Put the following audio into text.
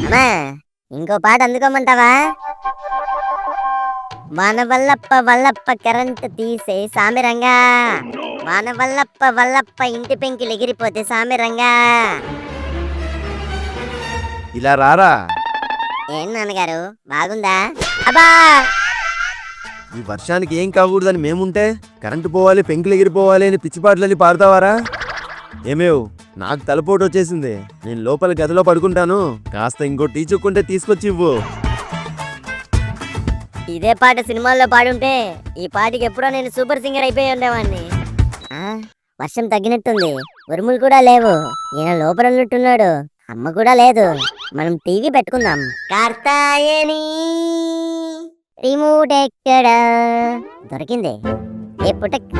అమ్మా ఇంకో పాట అందుకోమంటావా? వాన వల్లప్ప వల్లప్ప కరెంట్ తీసే సామిరంగా, వాన వల్లప్ప వల్లప్ప ఇంటి పెంకిలు ఎగిరిపోతే సామిరంగా. ఇలా రారా. ఏం నాన్నగారు బాగుందా? అబ్బా ఈ వర్షానికి ఏం కాకూడదని మేముంటే కరెంటు పోవాలి, పెంకులు ఎగిరిపోవాలి అని పిచ్చిపాట్లని పాడతావారా? ఏమేవ్, నాకు తలపోటు వచ్చేసింది. నేను లోపల గదిలో పడుకుంటాను. కాస్త ఇంకో టీ చుక్కుంటే తీసుకొచ్చి ఇవ్వు. ఇదే పాట సినిమాల్లో పాడుంటే ఈ పాటికి ఎప్పుడో నేను సూపర్ సింగర్ అయిపోయి ఉండేవాడిని. వర్షం తగ్గినట్టుంది, ఉరుములు కూడా లేవు. ఈయన లోపల ఉన్నట్టున్నాడు, అమ్మ కూడా లేదు. మనం టీవీ పెట్టుకుందాం. కార్తాయని రిమోట్ ఎక్కడా? దొరికింది. ఏ పుటక్